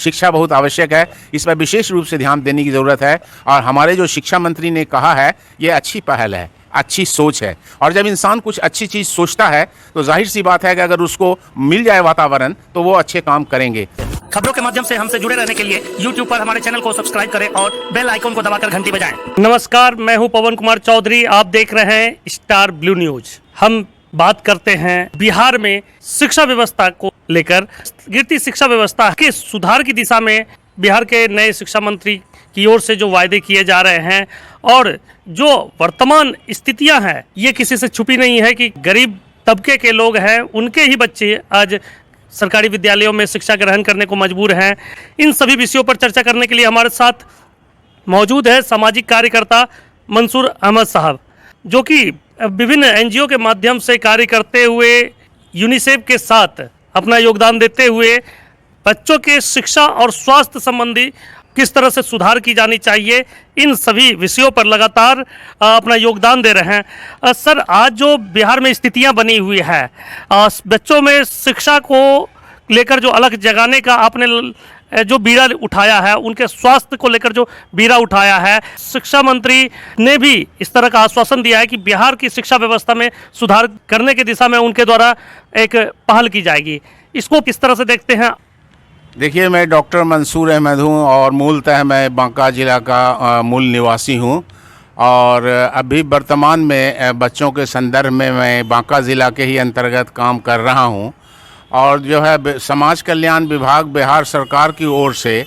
शिक्षा बहुत आवश्यक है, इस पर विशेष रूप से ध्यान देने की ज़रूरत है। और हमारे जो शिक्षा मंत्री ने कहा है, ये अच्छी पहल है, अच्छी सोच है। और जब इंसान कुछ अच्छी चीज़ सोचता है तो जाहिर सी बात है कि अगर उसको मिल जाए वातावरण तो वो अच्छे काम करेंगे। खबरों के माध्यम से हमसे जुड़े रहने के लिए YouTube पर हमारे चैनल को सब्सक्राइब करें और बेल आइकन को दबाकर घंटी बजाएं। नमस्कार, मैं हूं पवन कुमार चौधरी, आप देख रहे हैं स्टार ब्लू न्यूज। हम बात करते हैं बिहार में शिक्षा व्यवस्था को लेकर। गिरती शिक्षा व्यवस्था के सुधार की दिशा में बिहार के नए शिक्षा मंत्री की ओर से जो वायदे किए जा रहे हैं और जो वर्तमान स्थितियां हैं, ये किसी से छुपी नहीं है कि गरीब तबके के लोग हैं, उनके ही बच्चे आज सरकारी विद्यालयों में शिक्षा ग्रहण करने को मजबूर हैं। इन सभी विषयों पर चर्चा करने के लिए हमारे साथ मौजूद है सामाजिक कार्यकर्ता मंसूर अहमद साहब, जो कि विभिन्न एनजीओ के माध्यम से कार्य करते हुए यूनिसेफ के साथ अपना योगदान देते हुए बच्चों के शिक्षा और स्वास्थ्य संबंधी किस तरह से सुधार की जानी चाहिए, इन सभी विषयों पर लगातार अपना योगदान दे रहे हैं। सर, आज जो बिहार में स्थितियां बनी हुई है, बच्चों में शिक्षा को लेकर जो अलग जगाने का आपने जो बीड़ा उठाया है, उनके स्वास्थ्य को लेकर जो बीड़ा उठाया है, शिक्षा मंत्री ने भी इस तरह का आश्वासन दिया है कि बिहार की शिक्षा व्यवस्था में सुधार करने की दिशा में उनके द्वारा एक पहल की जाएगी। इसको किस तरह से देखते हैं? देखिए, मैं डॉक्टर मंसूर अहमद हूँ और मूलतः मैं बांका ज़िला का मूल निवासी हूँ और अभी वर्तमान में बच्चों के संदर्भ में मैं बांका ज़िला के ही अंतर्गत काम कर रहा हूँ। और जो है समाज कल्याण विभाग बिहार सरकार की ओर से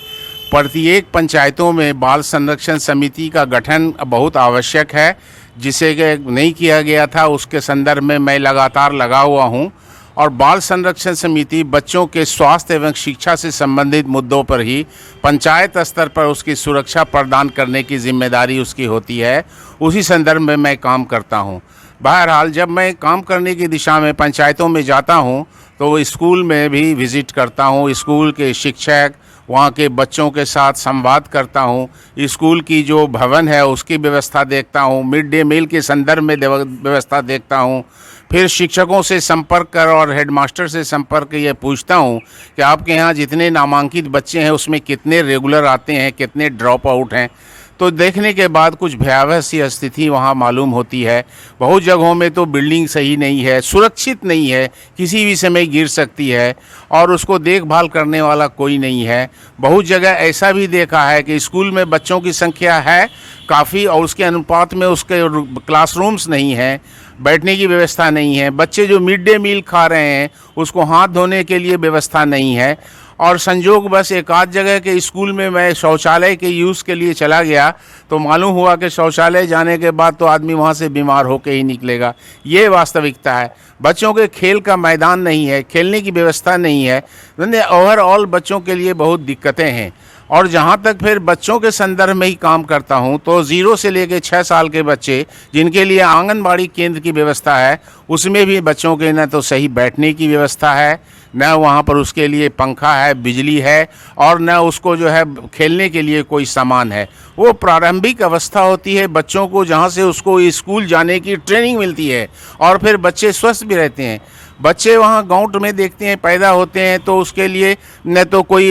प्रत्येक पंचायतों में बाल संरक्षण समिति का गठन बहुत आवश्यक है, जिसे नहीं किया गया था, उसके संदर्भ में मैं लगातार लगा हुआ हूँ। और बाल संरक्षण समिति बच्चों के स्वास्थ्य एवं शिक्षा से संबंधित मुद्दों पर ही पंचायत स्तर पर उसकी सुरक्षा प्रदान करने की जिम्मेदारी उसकी होती है। उसी संदर्भ में मैं काम करता हूं। बहरहाल, जब मैं काम करने की दिशा में पंचायतों में जाता हूं तो स्कूल में भी विज़िट करता हूं, स्कूल के शिक्षक, वहाँ के बच्चों के साथ संवाद करता हूँ, स्कूल की जो भवन है उसकी व्यवस्था देखता हूँ, मिड डे मील के संदर्भ में व्यवस्था देखता हूँ, फिर शिक्षकों से संपर्क कर और हेडमास्टर से संपर्क ये पूछता हूँ कि आपके यहाँ जितने नामांकित बच्चे हैं उसमें कितने रेगुलर आते हैं, कितने ड्रॉप आउट हैं। तो देखने के बाद कुछ भयावह सी स्थिति वहाँ मालूम होती है। बहुत जगहों में तो बिल्डिंग सही नहीं है, सुरक्षित नहीं है, किसी भी समय गिर सकती है और उसको देखभाल करने वाला कोई नहीं है। बहुत जगह ऐसा भी देखा है कि स्कूल में बच्चों की संख्या है काफ़ी और उसके अनुपात में उसके क्लासरूम्स नहीं हैं, बैठने की व्यवस्था नहीं है, बच्चे जो मिड डे मील खा रहे हैं उसको हाथ धोने के लिए व्यवस्था नहीं है। और संजोग बस एक आध जगह के स्कूल में मैं शौचालय के यूज़ के लिए चला गया तो मालूम हुआ कि शौचालय जाने के बाद तो आदमी वहाँ से बीमार होकर ही निकलेगा। ये वास्तविकता है। बच्चों के खेल का मैदान नहीं है, खेलने की व्यवस्था नहीं है। ओवरऑल बच्चों के लिए बहुत दिक्कतें हैं। और जहाँ तक फिर बच्चों के संदर्भ में ही काम करता हूँ तो 0 से लेकर 6 साल के बच्चे जिनके लिए आंगनबाड़ी केंद्र की व्यवस्था है, उसमें भी बच्चों के न तो सही बैठने की व्यवस्था है, न वहाँ पर उसके लिए पंखा है, बिजली है और न उसको जो है खेलने के लिए कोई सामान है। वो प्रारंभिक अवस्था होती है बच्चों को जहाँ से उसको स्कूल जाने की ट्रेनिंग मिलती है और फिर बच्चे स्वस्थ भी रहते हैं। बच्चे वहाँ गाँव में देखते हैं पैदा होते हैं तो उसके लिए न तो कोई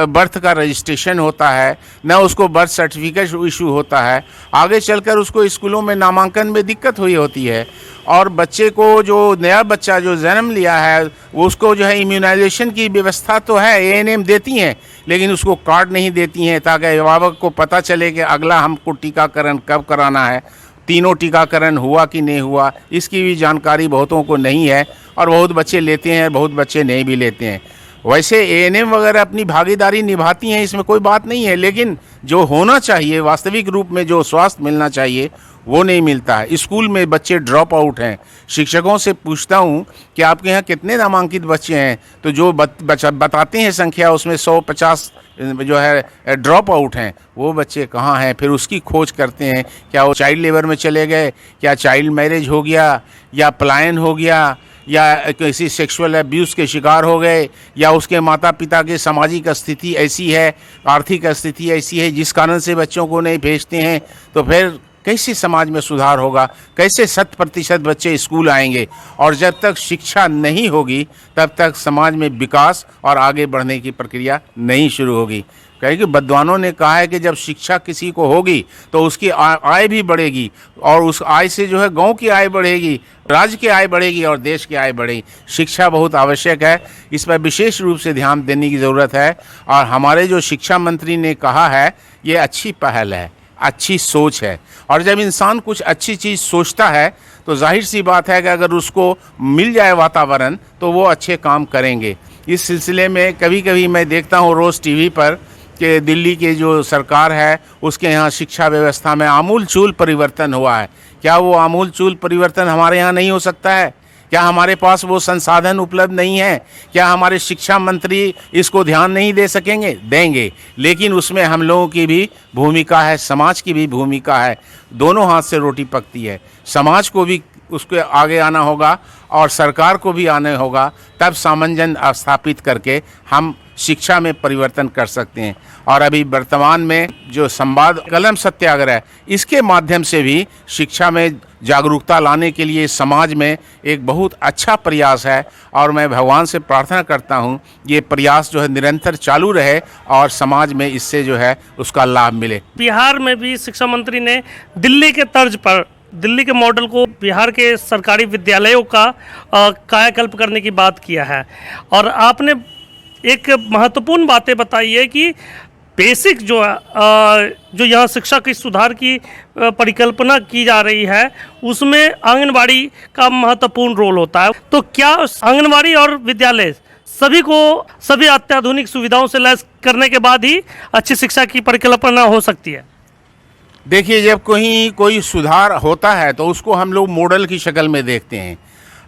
बर्थ का रजिस्ट्रेशन होता है, न उसको बर्थ सर्टिफिकेट इशू होता है। आगे चलकर उसको स्कूलों में नामांकन में दिक्कत हुई होती है। और बच्चे को जो नया बच्चा जो जन्म लिया है उसको जो है इम्यूनाइजेशन की व्यवस्था तो है, एएनएम देती हैं, लेकिन उसको कार्ड नहीं देती हैं ताकि अभिभावक को पता चले कि अगला हमको टीकाकरण कब कराना है, तीनों टीकाकरण हुआ कि नहीं हुआ, इसकी भी जानकारी बहुतों को नहीं है और बहुत बच्चे लेते हैं, बहुत बच्चे नहीं भी लेते हैं। वैसे एएनएम वगैरह अपनी भागीदारी निभाती हैं, इसमें कोई बात नहीं है, लेकिन जो होना चाहिए वास्तविक रूप में जो स्वास्थ्य मिलना चाहिए वो नहीं मिलता है। स्कूल में बच्चे ड्रॉप आउट हैं। शिक्षकों से पूछता हूँ कि आपके यहाँ कितने नामांकित बच्चे हैं तो जो बताते हैं संख्या उसमें 150 जो है ड्रॉप आउट हैं। वो बच्चे कहाँ हैं? फिर उसकी खोज करते हैं, क्या वो चाइल्ड लेबर में चले गए, क्या चाइल्ड मैरिज हो गया या पलायन हो गया या किसी सेक्सुअल अब्यूज़ के शिकार हो गए या उसके माता पिता की सामाजिक स्थिति ऐसी है, आर्थिक स्थिति ऐसी है जिस कारण से बच्चों को नहीं भेजते हैं। तो फिर कैसे समाज में सुधार होगा, कैसे 100% बच्चे स्कूल आएंगे। और जब तक शिक्षा नहीं होगी तब तक समाज में विकास और आगे बढ़ने की प्रक्रिया नहीं शुरू होगी। क्योंकि विद्वानों ने कहा है कि जब शिक्षा किसी को होगी तो उसकी आय भी बढ़ेगी, और उस आय से जो है गांव की आय बढ़ेगी, राज्य की आय बढ़ेगी और देश की आय बढ़ेगी। शिक्षा बहुत आवश्यक है, इस पर विशेष रूप से ध्यान देने की ज़रूरत है। और हमारे जो शिक्षा मंत्री ने कहा है ये अच्छी पहल है, अच्छी सोच है। और जब इंसान कुछ अच्छी चीज़ सोचता है तो जाहिर सी बात है कि अगर उसको मिल जाए वातावरण तो वो अच्छे काम करेंगे। इस सिलसिले में कभी कभी मैं देखता हूँ रोज़ टीवी पर कि दिल्ली के जो सरकार है उसके यहाँ शिक्षा व्यवस्था में आमूलचूल परिवर्तन हुआ है। क्या वो आमूलचूल परिवर्तन हमारे यहाँ नहीं हो सकता है? क्या हमारे पास वो संसाधन उपलब्ध नहीं है? क्या हमारे शिक्षा मंत्री इसको ध्यान नहीं दे सकेंगे? देंगे, लेकिन उसमें हम लोगों की भी भूमिका है, समाज की भी भूमिका है। दोनों हाथ से रोटी पकती है। समाज को भी उसके आगे आना होगा और सरकार को भी आना होगा, तब सामंजस्य स्थापित करके हम शिक्षा में परिवर्तन कर सकते हैं। और अभी वर्तमान में जो संवाद कलम सत्याग्रह, इसके माध्यम से भी शिक्षा में जागरूकता लाने के लिए समाज में एक बहुत अच्छा प्रयास है। और मैं भगवान से प्रार्थना करता हूँ ये प्रयास जो है निरंतर चालू रहे और समाज में इससे जो है उसका लाभ मिले। बिहार में भी शिक्षा मंत्री ने दिल्ली के तर्ज पर, दिल्ली के मॉडल को बिहार के सरकारी विद्यालयों का कायाकल्प करने की बात किया है। और आपने एक महत्वपूर्ण बातें बताई है कि बेसिक जो यहाँ शिक्षा की सुधार की परिकल्पना की जा रही है उसमें आंगनबाड़ी का महत्वपूर्ण रोल होता है। तो क्या आंगनबाड़ी और विद्यालय सभी अत्याधुनिक सुविधाओं से लैस करने के बाद ही अच्छी शिक्षा की परिकल्पना हो सकती है? देखिए, जब कोई सुधार होता है तो उसको हम लोग मॉडल की शक्ल में देखते हैं।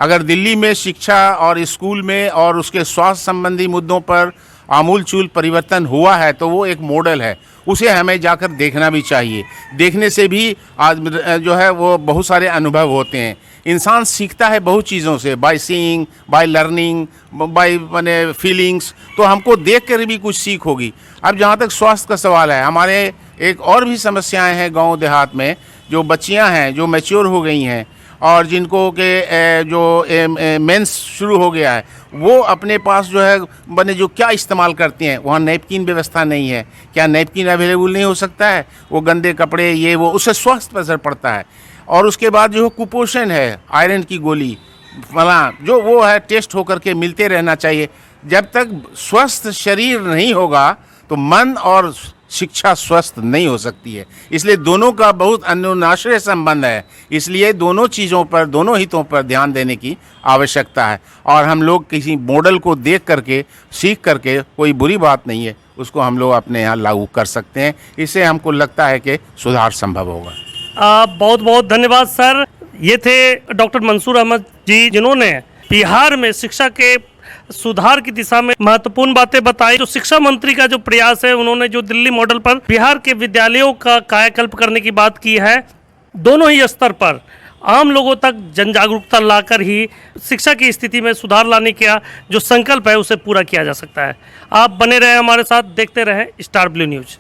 अगर दिल्ली में शिक्षा और स्कूल में और उसके स्वास्थ्य संबंधी मुद्दों पर आमूलचूल परिवर्तन हुआ है तो वो एक मॉडल है, उसे हमें जाकर देखना भी चाहिए। देखने से भी आज जो है वो बहुत सारे अनुभव होते हैं। इंसान सीखता है बहुत चीज़ों से, by seeing, by learning, by माने फीलिंग्स। तो हमको देख कर भी कुछ सीख होगी। अब जहाँ तक स्वास्थ्य का सवाल है, हमारे एक और भी समस्याएं हैं गांव देहात में। जो बच्चियां हैं जो मैच्योर हो गई हैं और जिनको के जो मेंस शुरू हो गया है, वो अपने पास जो है बने जो क्या इस्तेमाल करती हैं, वहाँ नैपकिन व्यवस्था नहीं है। क्या नैपकिन अवेलेबल नहीं हो सकता है? वो गंदे कपड़े ये वो, उससे स्वास्थ्य पर असर पड़ता है। और उसके बाद जो कुपोषण है, आयरन की गोली फला जो वो है टेस्ट होकर के मिलते रहना चाहिए। जब तक स्वस्थ शरीर नहीं होगा तो मन और शिक्षा स्वस्थ नहीं हो सकती है। इसलिए दोनों का बहुत अन्योन्याश्रय संबंध है। इसलिए दोनों चीज़ों पर, दोनों हितों पर ध्यान देने की आवश्यकता है। और हम लोग किसी मॉडल को देख करके, सीख करके, कोई बुरी बात नहीं है, उसको हम लोग अपने यहाँ लागू कर सकते हैं। इससे हमको लगता है कि सुधार संभव होगा। बहुत बहुत धन्यवाद सर। ये थे डॉक्टर मंसूर अहमद जी, जिन्होंने बिहार में शिक्षा के सुधार की दिशा में महत्वपूर्ण बातें बताई। जो शिक्षा मंत्री का जो प्रयास है, उन्होंने जो दिल्ली मॉडल पर बिहार के विद्यालयों का कायाकल्प करने की बात की है, दोनों ही स्तर पर आम लोगों तक जन जागरूकता लाकर ही शिक्षा की स्थिति में सुधार लाने का जो संकल्प है उसे पूरा किया जा सकता है। आप बने रहें हमारे साथ, देखते रहें स्टार ब्लू न्यूज।